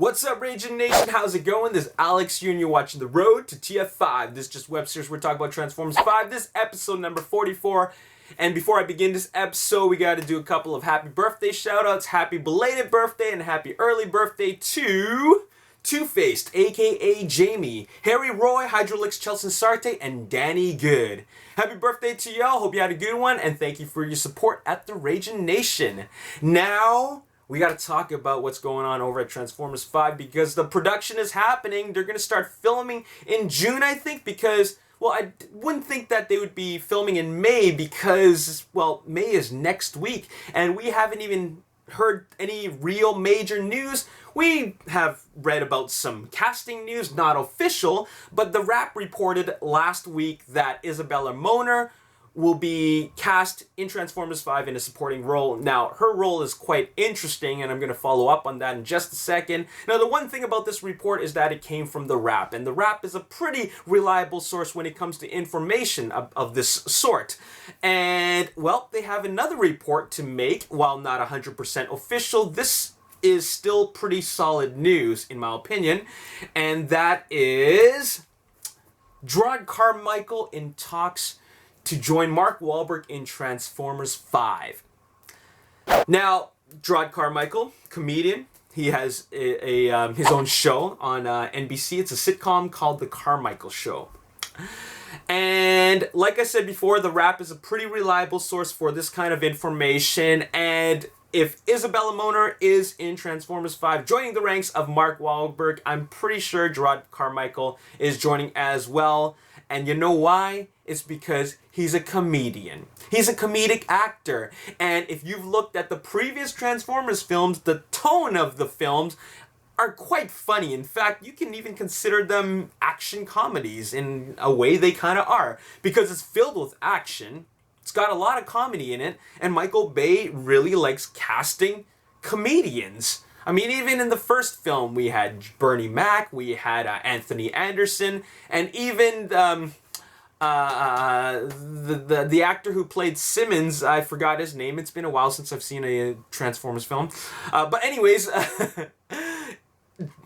What's up, Ragin Nation? How's it going? This is Alex here, and you're watching the Road to TF5. This is just web series. We're talking about Transformers 5. This is episode number 44. And before I begin this episode, we got to do a couple of happy birthday shoutouts. Happy belated birthday and happy early birthday to Two-Faced, aka Jamie, Harry Roy, Hydrolix, Chelsea Sarte, and Danny Good. Happy birthday to y'all. Hope you had a good one, and thank you for your support at the Ragin Nation. Now, we got to talk about what's going on over at Transformers 5 because the production is happening. They're going to start filming in June, I think, because, well, I wouldn't think that they would be filming in May because, well, May is next week, and we haven't even heard any real major news. We have read about some casting news, not official, but The Wrap reported last week that Isabella Moner will be cast in Transformers 5 in a supporting role. Now, her role is quite interesting, and I'm going to follow up on that in just a second. Now, the one thing about this report is that it came from The Wrap, and The Wrap is a pretty reliable source when it comes to information of this sort. And, well, they have another report to make. While not 100% official, this is still pretty solid news, in my opinion, and that is Jarryd Carmichael in talks to join Mark Wahlberg in Transformers 5. Now, Jarryd Carmichael, comedian, he has his own show on NBC. It's a sitcom called The Carmichael Show. And like I said before, The Wrap is a pretty reliable source for this kind of information. And if Isabella Moner is in Transformers 5, joining the ranks of Mark Wahlberg, I'm pretty sure Jarryd Carmichael is joining as well. And you know why? It's because he's a comedian. He's a comedic actor. And if you've looked at the previous Transformers films, the tone of the films are quite funny. In fact, you can even consider them action comedies. In a way, they kind of are. Because it's filled with action. It's got a lot of comedy in it. And Michael Bay really likes casting comedians. I mean, even in the first film, we had Bernie Mac, we had Anthony Anderson, and even the actor who played Simmons, I forgot his name. It's been a while since I've seen a Transformers film. But anyways,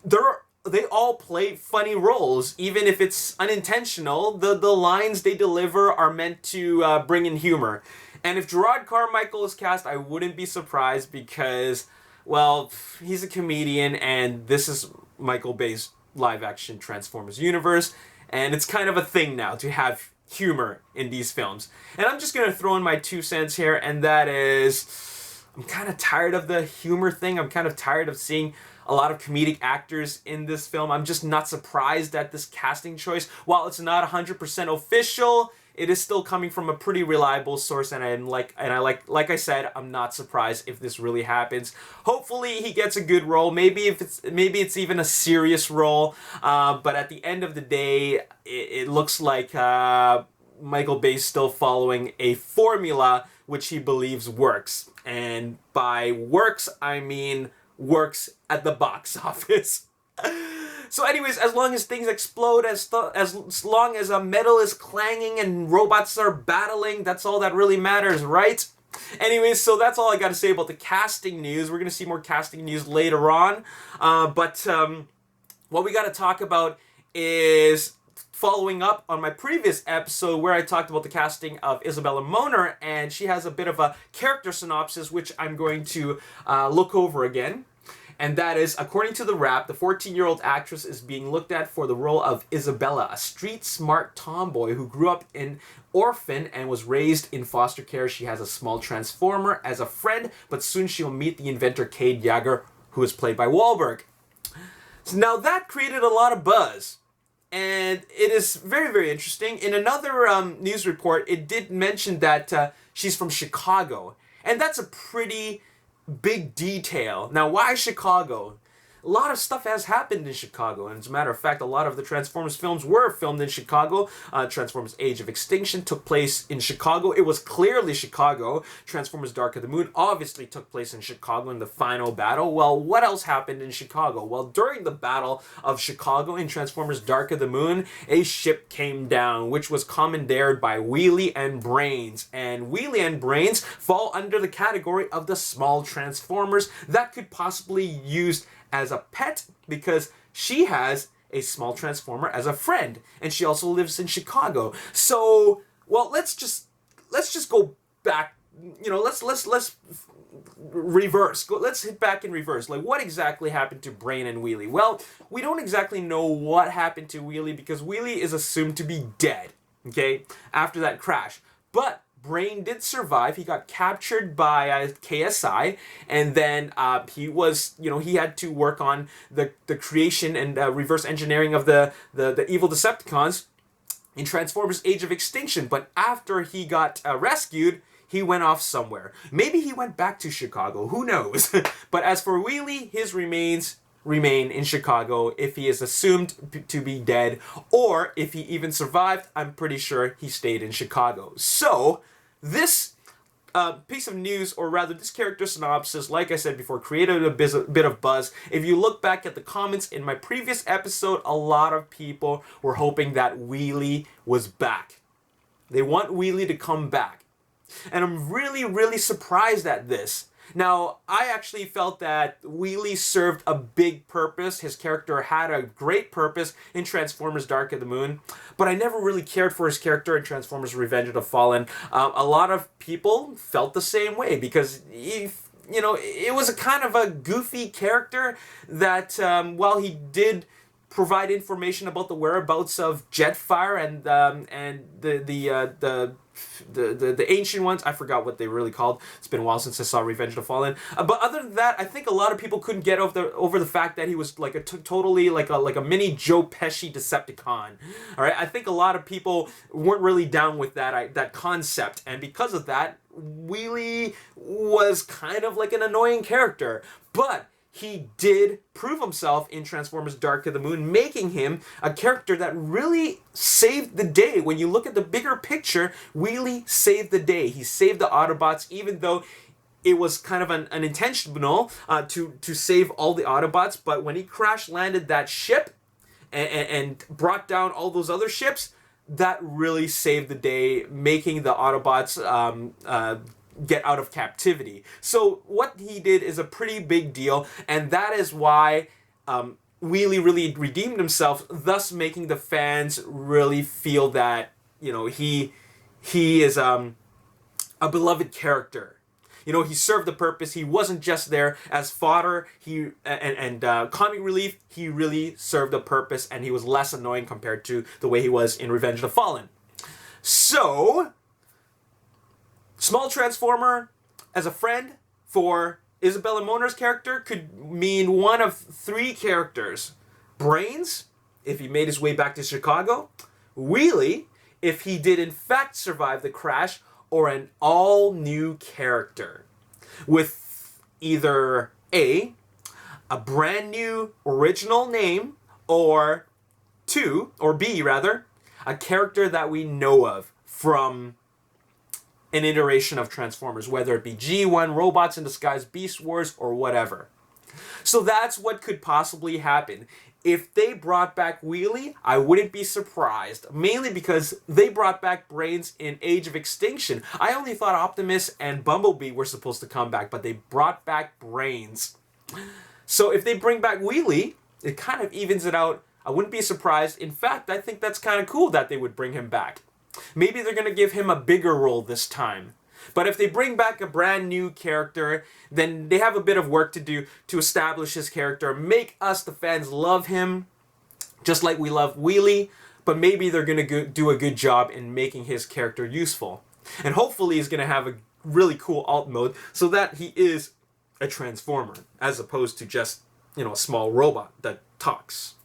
they all play funny roles, even if it's unintentional. The lines they deliver are meant to bring in humor. And if Jarryd Carmichael is cast, I wouldn't be surprised because, well, he's a comedian, and this is Michael Bay's live-action Transformers universe, and it's kind of a thing now to have humor in these films. And I'm just going to throw in my 2 cents here, and that is, I'm kind of tired of the humor thing. I'm kind of tired of seeing a lot of comedic actors in this film. I'm just not surprised at this casting choice. While it's not 100% official, it is still coming from a pretty reliable source, and like I said, I'm not surprised if this really happens. Hopefully, he gets a good role. Maybe it's even a serious role. But at the end of the day, it looks like Michael Bay's still following a formula which he believes works, and by works I mean works at the box office. So anyways, as long as things explode, as long as metal is clanging and robots are battling, that's all that really matters, right? Anyways, so that's all I got to say about the casting news. We're going to see more casting news later on. But what we got to talk about is following up on my previous episode where I talked about the casting of Isabella Moner, and she has a bit of a character synopsis which I'm going to look over again. And that is, according to The Wrap, the 14-year-old actress is being looked at for the role of Isabella, a street-smart tomboy who grew up an orphan and was raised in foster care. She has a small Transformer as a friend, but soon she'll meet the inventor Cade Yeager, who is played by Wahlberg. So now that created a lot of buzz, and it is very, very interesting. In another news report, it did mention that she's from Chicago, and that's a pretty big detail. Now, why Chicago? A lot of stuff has happened in Chicago, and as a matter of fact, a lot of the Transformers films were filmed in Chicago. Transformers Age of Extinction took place in Chicago. It was clearly Chicago. Transformers Dark of the Moon obviously took place in Chicago in the final battle. Well, what else happened in Chicago? Well, during the Battle of Chicago in Transformers Dark of the Moon, a ship came down, which was commandeered by Wheelie and Brains. And Wheelie and Brains fall under the category of the small Transformers that could possibly be used as a pet because she has a small transformer as a friend, and she also lives in Chicago. So, well, let's just go back. You know, let's reverse. Let's hit back in reverse. Like, what exactly happened to Brain and Wheelie? Well, we don't exactly know what happened to Wheelie because Wheelie is assumed to be dead, okay, after that crash. But Brain did survive. He got captured by KSI, and then he was, you know, he had to work on the creation and reverse engineering of the evil Decepticons in Transformers Age of Extinction. But after he got rescued, he went off somewhere. Maybe he went back to Chicago. Who knows? But as for Wheelie, his remains remain in Chicago if he is assumed to be dead, or if he even survived, I'm pretty sure he stayed in Chicago. So, this piece of news, or rather this character synopsis, like I said before, created a bit of buzz. If you look back at the comments in my previous episode, a lot of people were hoping that Wheelie was back. They want Wheelie to come back. And I'm really, really surprised at this. Now, I actually felt that Wheelie served a big purpose. His character had a great purpose in Transformers Dark of the Moon, but I never really cared for his character in Transformers Revenge of the Fallen. A lot of people felt the same way because you know, it was a kind of a goofy character that, while he did provide information about the whereabouts of Jetfire and the ancient ones. I forgot what they really called. It's been a while since I saw Revenge of the Fallen. But other than that, I think a lot of people couldn't get over the fact that he was like totally like a mini Joe Pesci Decepticon. All right, I think a lot of people weren't really down with that concept, and because of that, Wheelie was kind of like an annoying character, but he did prove himself in Transformers Dark of the Moon, making him a character that really saved the day. When you look at the bigger picture, Wheelie saved the day. He saved the Autobots, even though it was kind of unintentional to save all the Autobots. But when he crash-landed that ship and brought down all those other ships, that really saved the day, making the Autobots get out of captivity. So what he did is a pretty big deal, and that is why Wheelie really redeemed himself, thus making the fans really feel that, you know, he is a beloved character. You know, he served the purpose. He wasn't just there as fodder and comic relief. He really served a purpose, and he was less annoying compared to the way he was in Revenge of the Fallen. So, small Transformer as a friend for Isabella Moner's character could mean one of three characters. Brains, if he made his way back to Chicago. Wheelie, if he did in fact survive the crash. Or an all-new character. With either A, a brand new original name, or B, a character that we know of from an iteration of Transformers, whether it be G1, Robots in Disguise, Beast Wars, or whatever. So that's what could possibly happen. If they brought back Wheelie, I wouldn't be surprised, mainly because they brought back Brains in Age of Extinction. I only thought Optimus and Bumblebee were supposed to come back, but they brought back Brains. So if they bring back Wheelie, it kind of evens it out. I wouldn't be surprised. In fact, I think that's kind of cool that they would bring him back. Maybe they're going to give him a bigger role this time. But if they bring back a brand new character, then they have a bit of work to do to establish his character, make us, the fans, love him, just like we love Wheelie, but maybe they're going to do a good job in making his character useful. And hopefully he's going to have a really cool alt mode so that he is a Transformer, as opposed to just, you know, a small robot that talks.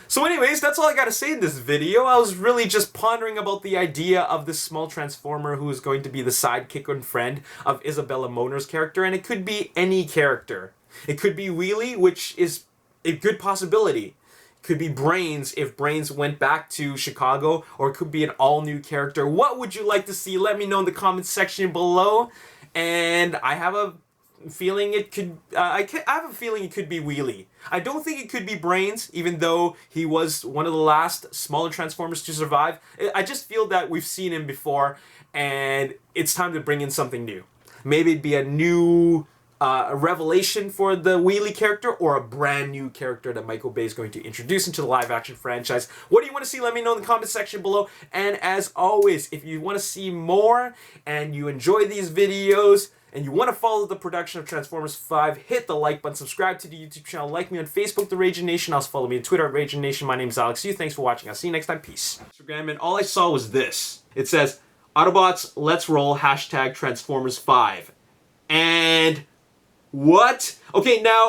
So anyways, that's all I gotta say in this video. I was really just pondering about the idea of this small Transformer who is going to be the sidekick and friend of Isabella Moner's character, and it could be any character. It could be Wheelie, which is a good possibility. It could be Brains if Brains went back to Chicago, or it could be an all-new character. What would you like to see? Let me know in the comments section below. And I have a feeling it could I have a feeling it could be Wheelie. I don't think it could be Brains, even though he was one of the last smaller Transformers to survive. I just feel that we've seen him before, and it's time to bring in something new. Maybe it'd be a new a revelation for the Wheelie character, or a brand new character that Michael Bay is going to introduce into the live-action franchise. What do you want to see? Let me know in the comment section below. And as always, if you want to see more and you enjoy these videos and you want to follow the production of Transformers 5, hit the like button, subscribe to the YouTube channel, like me on Facebook, The Ragin Nation. Also follow me on Twitter at Ragin Nation. My name is Alex Yu. Thanks for watching. I'll see you next time. Peace. Instagram, and all I saw was this. It says, Autobots, let's roll, #Transformers 5. And what? Okay, now